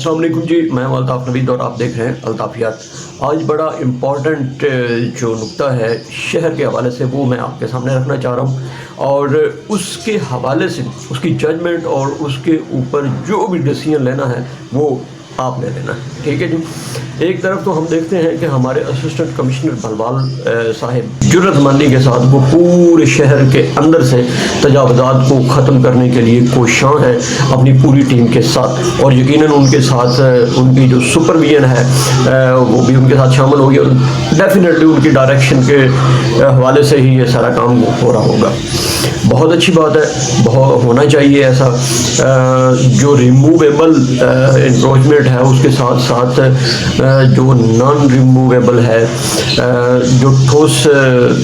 अस्सलाम वालेकुम जी, मैं अल्ताफ़ नवीद और आप देख रहे हैं अल्ताफ़ियात। आज बड़ा इम्पॉर्टेंट जो नुक्ता है शहर के हवाले से वो मैं आपके सामने रखना चाह रहा हूँ और उसके हवाले से उसकी जजमेंट और उसके ऊपर जो भी डिसीजन लेना है वो आपने लेना है, ठीक है जी। एक तरफ तो हम देखते हैं कि हमारे असिस्टेंट कमिश्नर बलवाल साहिब जुर्रतमंदी के साथ वो पूरे शहर के अंदर से तजावज़ात को ख़त्म करने के लिए कोशां है अपनी पूरी टीम के साथ, और यकीनन उनके साथ उनकी जो सुपरविजन है वो भी उनके साथ शामिल होगी और डेफिनेटली उनकी डायरेक्शन के हवाले से ही ये सारा काम हो रहा होगा। बहुत अच्छी बात है, बहुत होना चाहिए ऐसा। जो रिमूवेबल इंक्रोचमेंट है उसके साथ साथ जो नॉन रिमूवेबल है, जो ठोस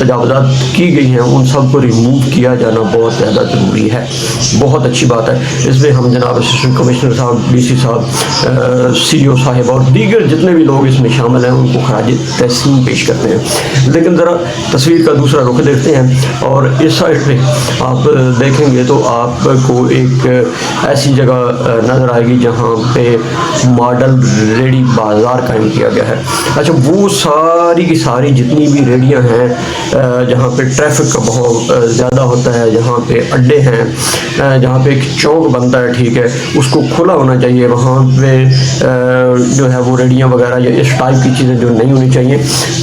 तजावज़ात की गई हैं उन सब को रिमूव किया जाना बहुत ज़्यादा ज़रूरी है। बहुत अच्छी बात है। इसमें हम जनाब असिस्टेंट कमिश्नर साहब, DC साहब, CO साहिब और दीगर जितने भी लोग इसमें शामिल हैं उनको खराज तहसीन पेश करते हैं। लेकिन ज़रा तस्वीर का दूसरा रुख देखते हैं और इस साइड पे आप देखेंगे तो आपको एक ऐसी जगह नज़र आएगी जहाँ पे मॉडल रेडी बाज़ार कायम किया गया है। अच्छा, वो सारी की सारी जितनी भी रेडियाँ हैं जहाँ पे ट्रैफिक का बहुत ज़्यादा होता है, जहाँ पे अड्डे हैं, जहाँ पे एक चौक बनता है, ठीक है, उसको खुला होना चाहिए। वहाँ पे जो है वो रेडियाँ वगैरह या इस टाइप की चीज़ें जो नहीं होनी चाहिए।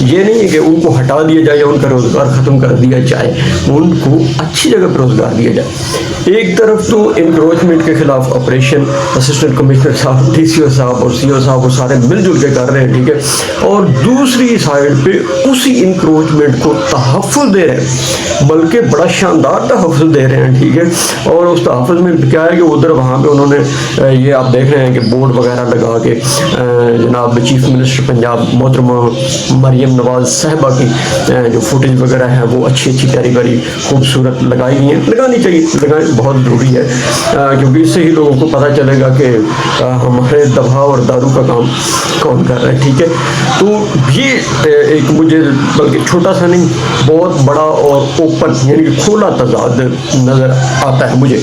ये नहीं है कि उनको हटा दिया जाए या उनका रोज़गार ख़त्म कर दिया जाए, उनको अच्छी जगह पर रोज़गार दिया जाए। एक तरफ तो इंक्रोचमेंट के खिलाफ ऑपरेशन असिस्टेंट कमिश्नर साहब, DCO साहब और CO साहब वो सारे मिलजुल के कर रहे हैं, ठीक है, और दूसरी साइड पे उसी इंक्रोचमेंट को तहफ़्फ़ुज़ दे रहे हैं, बल्कि बड़ा शानदार तहफ़्फ़ुज़ दे रहे हैं, ठीक है। और उस तहफ़्फ़ुज़ में क्या है कि उधर वहाँ पे उन्होंने ये आप देख रहे हैं कि बोर्ड वगैरह लगा के जनाब चीफ मिनिस्टर पंजाब मोहतरमा मरियम नवाज़ साहिबा की जो फुटेज वगैरह है वो अच्छी प्यारी प्यारी खूबसूरत लगाई गई हैं। लगानी चाहिए, लगानी बहुत ज़रूरी है, क्योंकि इससे ही लोगों को पता चलेगा कि हमारे दवा और दारू का काम कौन कर रहा है, ठीक है। तो ये एक मुझे बल्कि छोटा सा नहीं बहुत बड़ा और ओपन यानी कि खुला तजाद नज़र आता है मुझे।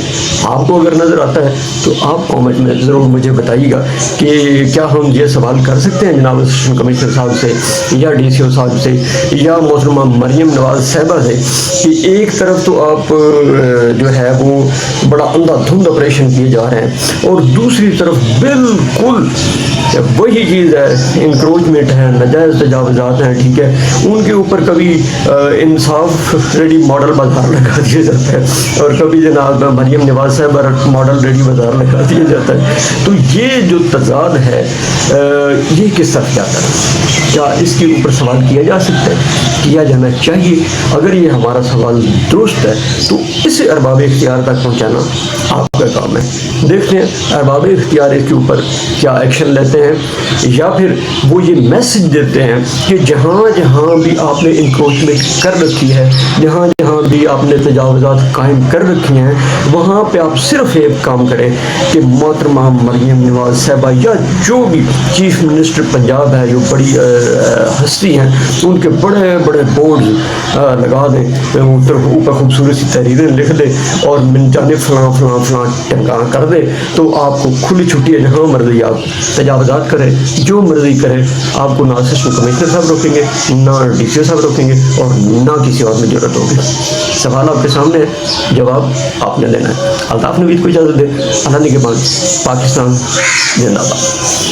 आपको अगर नज़र आता है तो आप कमेंट में ज़रूर मुझे बताइएगा कि क्या हम ये सवाल कर सकते हैं जनाब असिस्टेंट कमिश्नर साहब से या DCO साहब से या मोहतरमा मरियम नवाज़ साहिबा से कि एक तरफ तो आप जो है वो बड़ा अंधाधुंध ऑपरेशन किए जा रहे हैं और दूसरी तरफ बिल्कुल वही चीज़ है, इंक्रोचमेंट है, नाजायज़ तजावज़ात हैं, ठीक है, उनके ऊपर कभी इंसाफ रेडी मॉडल बाज़ार लगा दिया जाता है और कभी जनाब मरियम नवाज़ साहब मॉडल रेडी बाज़ार लगा दिया जाता है। तो ये जो तजाद है ये किस तरफ जाता है? क्या इसके ऊपर सवाल किया जा सकता है? किया जाना चाहिए। अगर ये हमारा सवाल दुरुस्त है तो इसे अरबाब इख्तियार तक पहुँचाना आपका काम है। देखते हैं अरबाब इख्तियार इसके ऊपर क्या एक्शन लेते हैं या फिर वो ये मैसेज देते हैं कि जहाँ जहाँ भी आपने इंक्रोचमेंट कर रखी है, जहाँ जहाँ भी आपने तजावज़ात कायम कर रखी हैं, वहाँ पे आप सिर्फ एक काम करें कि मोहतरमा मरियम नवाज़ साहिबा या जो भी चीफ मिनिस्टर पंजाब है, जो बड़ी हस्ती हैं, उनके बड़े बड़े बोर्ड लगा दें, ऊपर खूबसूरत सी तहरीरें लिख दे और मिन जाने फलां फलां फलां टंगा कर दे, तो आपको खुली छुट्टी है, जहाँ मर्जी आप तजावज़ात करें, जो मर्जी करें, आपको ना असिस्टेंट कमिश्नर साहब रोकेंगे, ना DCO साहब रोकेंगे और ना किसी और में ज़रूरत होगी। सवाल आपके सामने है, जवाब आपने देना है। अल्ताफ़ नवीद को इजाज़त दे। अल्लाह निगहबान। पाकिस्तान जिंदाबाद।